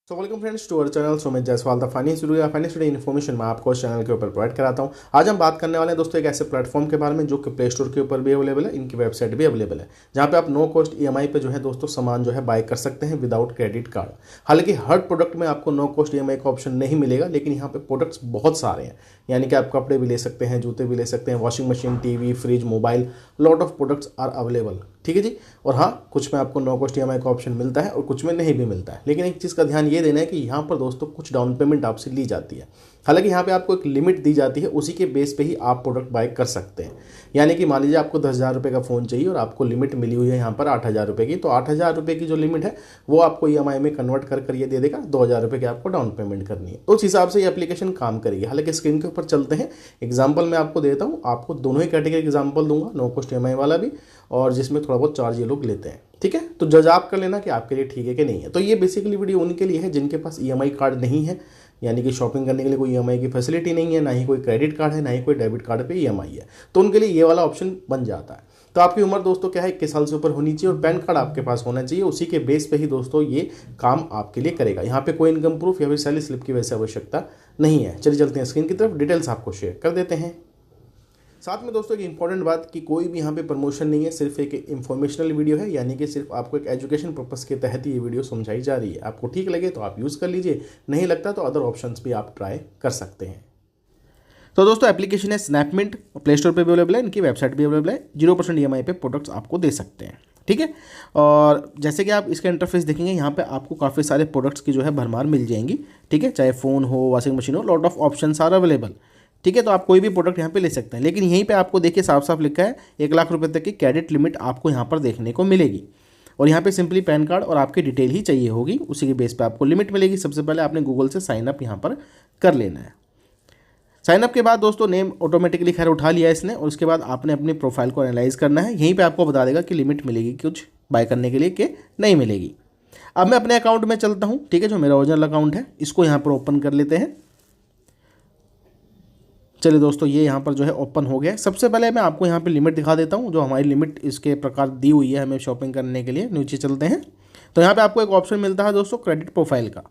तो welcome friends to our channel Sumit Jaiswal the finance today information मैं आपको इस चैनल के ऊपर प्रोवाइड कराता हूं। आज हम बात करने वाले हैं दोस्तों एक ऐसे प्लेटफॉर्म के बारे में जो कि प्ले स्टोर के ऊपर भी अवेलेबल है, इनकी वेबसाइट भी अवेलेबल है, जहां पे आप नो कॉस्ट ईएमआई पे जो है दोस्तों सामान जो है बाय कर सकते हैं विदाउट क्रेडिट कार्ड। हालांकि हर प्रोडक्ट में आपको नो कॉस्ट ईएमआई का ऑप्शन नहीं मिलेगा, लेकिन यहाँ पे प्रोडक्ट्स बहुत सारे हैं, यानी कि आप कपड़े भी ले सकते हैं, जूते भी ले सकते हैं, washing machine, TV, fridge, mobile, lot of products are available. ठीक है जी। और हाँ, कुछ में आपको नो कॉस्ट ईएमआई का ऑप्शन मिलता है और कुछ में नहीं भी मिलता है, लेकिन एक चीज़ का ध्यान ये देना है कि यहाँ पर दोस्तों कुछ डाउन पेमेंट आपसे ली जाती है। हालांकि यहाँ पे आपको एक लिमिट दी जाती है, उसी के बेस पे ही आप प्रोडक्ट बाय कर सकते हैं। यानी कि मान लीजिए आपको 10,000 रुपये का फ़ोन चाहिए और आपको लिमिट मिली हुई है यहाँ पर 8,000 रुपये की, तो 8,000 रुपये की जो लिमिट है वो आपको ईएमआई में कन्वर्ट कर ये दे देगा, 2,000 रुपये की आपको डाउन पेमेंट करनी है। तो उस हिसाब से ये एप्लीकेशन काम करेगी। हालांकि स्क्रीन के ऊपर चलते हैं, एग्जाम्पल मैं आपको देता हूँ, आपको दोनों ही कैटेगरी एग्जाम्पल दूंगा, नो कॉस्ट ईएमआई वाला भी और जिसमें थोड़ा बहुत चार्ज ये लोग लेते हैं। ठीक है, तो जज आप कर लेना कि आपके लिए ठीक है कि नहीं है। तो ये बेसिकली वीडियो उनके लिए है जिनके पास ईएमआई कार्ड नहीं है, यानी कि शॉपिंग करने के लिए कोई ईएमआई की फैसिलिटी नहीं है, ना ही कोई क्रेडिट कार्ड है, ना ही कोई डेबिट कार्ड पे ईएमआई है, तो उनके लिए ये वाला ऑप्शन बन जाता है। तो आपकी उम्र दोस्तों क्या है, 21 साल से ऊपर होनी चाहिए और पैन कार्ड आपके पास होना चाहिए। उसी के बेस पे ही दोस्तों ये काम आपके लिए करेगा। यहाँ पे कोई इनकम प्रूफ या फिर सैलरी स्लिप की वैसे आवश्यकता नहीं है। चलिए चलते हैं स्क्रीन की तरफ, डिटेल्स आपको शेयर कर देते हैं। साथ में दोस्तों एक इंपॉर्टेंट बात कि कोई भी यहाँ पे प्रमोशन नहीं है, सिर्फ एक इंफॉर्मेशनल वीडियो है, यानी कि सिर्फ आपको एक एजुकेशन पर्पस के तहत ही ये वीडियो समझाई जा रही है। आपको ठीक लगे तो आप यूज़ कर लीजिए, नहीं लगता तो अदर ऑप्शंस भी आप ट्राई कर सकते हैं। तो दोस्तों एप्लीकेशन है स्नैपमिंट, प्ले स्टोर पर भी अवेलेबल है, इनकी वेबसाइट भी अवेलेबल है। 0% ईएमआई पे प्रोडक्ट्स आपको दे सकते हैं। ठीक है, और जैसे कि आप इसका इंटरफेस देखेंगे, यहाँ पे आपको काफ़ी सारे प्रोडक्ट्स की जो है भरमार मिल जाएंगी। ठीक है, चाहे फ़ोन हो, वॉशिंग मशीन हो, lot of options are available. ठीक है, तो आप कोई भी प्रोडक्ट यहाँ पे ले सकते हैं, लेकिन यहीं पे आपको देखिए साफ साफ लिखा है 1,00,000 रुपये तक की क्रेडिट लिमिट आपको यहाँ पर देखने को मिलेगी। और यहाँ पे सिंपली पैन कार्ड और आपकी डिटेल ही चाहिए होगी, उसी के बेस पे आपको लिमिट मिलेगी। सबसे पहले आपने गूगल से साइन अप यहाँ पर कर लेना है। साइन अप के बाद दोस्तों नेम ऑटोमेटिकली खैर उठा लिया इसने, और उसके बाद आपने अपनी प्रोफाइल को एनालाइज करना है। यहीं पर आपको बता देगा कि लिमिट मिलेगी कुछ बाय करने के लिए कि नहीं मिलेगी। अब मैं अपने अकाउंट में चलता हूँ। ठीक है, जो मेरा ओरिजिनल अकाउंट है इसको यहाँ पर ओपन कर लेते हैं। चलिए दोस्तों, ये यहाँ पर जो है ओपन हो गया। सबसे पहले मैं आपको यहाँ पे लिमिट दिखा देता हूँ, जो हमारी लिमिट इसके प्रकार दी हुई है हमें शॉपिंग करने के लिए। नीचे चलते हैं तो यहाँ पे आपको एक ऑप्शन मिलता है दोस्तों क्रेडिट प्रोफाइल का,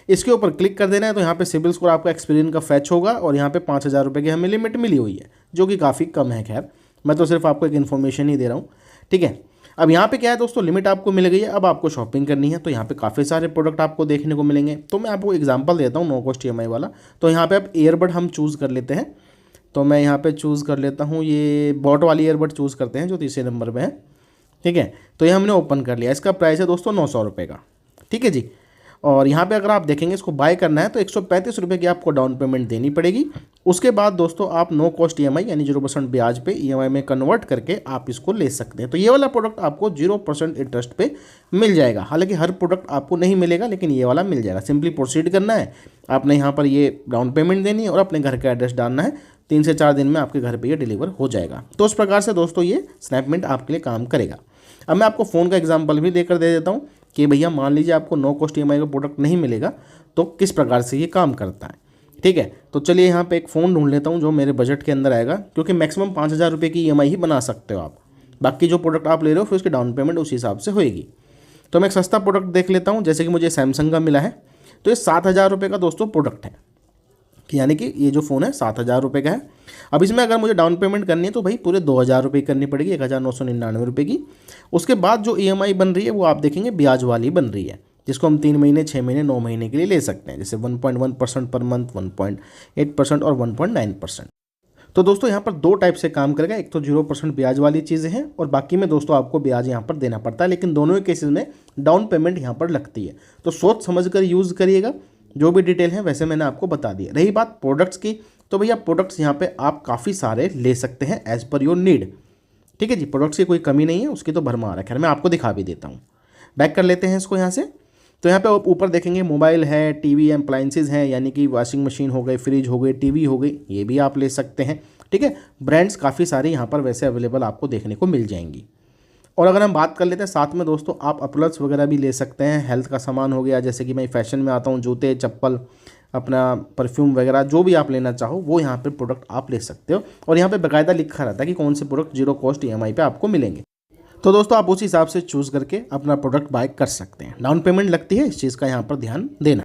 इसके ऊपर क्लिक कर देना है। तो यहाँ पे सिबिल स्कोर आपका एक्सपीरियंस का फैच होगा और यहाँ पे 5,000 रुपये की हमें लिमिट मिली हुई है, जो कि काफ़ी कम है। खैर मैं तो सिर्फ आपको एक इन्फॉर्मेशन ही दे रहा हूँ। ठीक है, अब यहाँ पे क्या है दोस्तों, लिमिट आपको मिल गई है। अब आपको शॉपिंग करनी है, तो यहाँ पे काफ़ी सारे प्रोडक्ट आपको देखने को मिलेंगे। तो मैं आपको एग्जांपल देता हूँ नो कॉस्ट ईएमआई वाला। तो यहाँ पे आप ईयरबड हम चूज़ कर लेते हैं। तो मैं यहाँ पे चूज़ कर लेता हूँ, ये बॉट वाली ईयरबड चूज़ करते हैं जो तीसरे नंबर पे है। ठीक है, तो ये हमने ओपन कर लिया। इसका प्राइस है दोस्तों 900 रुपये का। ठीक है जी। और यहाँ पे अगर आप देखेंगे इसको बाय करना है तो 135 रुपये की आपको डाउन पेमेंट देनी पड़ेगी। उसके बाद दोस्तों आप नो कॉस्ट ईएमआई यानी 0% ब्याज पे ईएमआई में कन्वर्ट करके आप इसको ले सकते हैं। तो ये वाला प्रोडक्ट आपको 0% इंटरेस्ट पे मिल जाएगा। हालांकि हर प्रोडक्ट आपको नहीं मिलेगा, लेकिन ये वाला मिल जाएगा। सिंपली प्रोसीड करना है, आपने यहाँ पर ये डाउन पेमेंट देनी है और अपने घर का एड्रेस डालना है। 3 से 4 दिन में आपके घर पे ये डिलीवर हो जाएगा। तो उस प्रकार से दोस्तों ये स्नैपमिंट आपके लिए काम करेगा। अब मैं आपको फ़ोन का एग्जांपल भी देकर दे देता हूँ कि भैया मान लीजिए आपको नो कॉस्ट ईएमआई का प्रोडक्ट नहीं मिलेगा तो किस प्रकार से ये काम करता है। ठीक है, तो चलिए यहाँ पे एक फ़ोन ढूंढ लेता हूँ जो मेरे बजट के अंदर आएगा, क्योंकि मैक्सिमम 5,000 रुपये की ईएमआई ही बना सकते हो आप। बाकी जो प्रोडक्ट आप ले रहे हो फिर उसकी डाउन पेमेंट उस हिसाब से होएगी। तो मैं एक सस्ता प्रोडक्ट देख लेता हूँ, जैसे कि मुझे सैमसंग का मिला है। तो ये 7,000 रुपये का दोस्तों प्रोडक्ट है, यानी कि ये जो फ़ोन है 7,000 रुपये का है। अब इसमें अगर मुझे डाउन पेमेंट करनी है तो भाई पूरे 2,000 रुपये करनी पड़ेगी, 1,999 रुपये की। उसके बाद जो ईएमआई बन रही है वो आप देखेंगे ब्याज वाली बन रही है, जिसको हम 3 महीने, 6 महीने, 9 महीने के लिए ले सकते हैं, जैसे 1.1% पर मंथ, 1.8% और 1.9%। तो दोस्तों यहाँ पर 2 टाइप से काम करेगा। एक तो 0% ब्याज वाली चीज़ें हैं और बाकी में दोस्तों आपको ब्याज यहाँ पर देना पड़ता है, लेकिन दोनों ही केसेस में डाउन पेमेंट यहाँ पर लगती है। तो सोच समझ कर यूज़ करिएगा। जो भी डिटेल है वैसे मैंने आपको बता दिया। रही बात प्रोडक्ट्स की, तो भैया प्रोडक्ट्स यहाँ पे आप काफ़ी सारे ले सकते हैं एज़ पर योर नीड। ठीक है जी, प्रोडक्ट्स की कोई कमी नहीं है, उसकी तो भरमार है। खैर मैं आपको दिखा भी देता हूँ। बैक कर लेते हैं इसको यहाँ से। तो यहाँ पे ऊपर देखेंगे मोबाइल है, टीवी अप्लाइंसेज हैं, यानी कि वॉशिंग मशीन हो गई, फ्रिज हो गई, टीवी हो गई, ये भी आप ले सकते हैं। ठीक है, ब्रांड्स काफ़ी सारी यहाँ पर वैसे अवेलेबल आपको देखने को मिल जाएंगी। और अगर हम बात कर लेते हैं साथ में दोस्तों, आप अपलर्स वगैरह भी ले सकते हैं। हेल्थ का सामान हो गया, जैसे कि मैं फैशन में आता हूँ, जूते, चप्पल, अपना परफ्यूम वगैरह, जो भी आप लेना चाहो वो यहाँ पे प्रोडक्ट आप ले सकते हो। और यहाँ पे बाकायदा लिखा रहता है कि कौन से प्रोडक्ट 0 कॉस्ट ईएमआई पे आपको मिलेंगे। तो दोस्तों आप उस हिसाब से चूज़ करके अपना प्रोडक्ट बाय कर सकते हैं। डाउन पेमेंट लगती है, इस चीज़ का यहाँ पर ध्यान देना।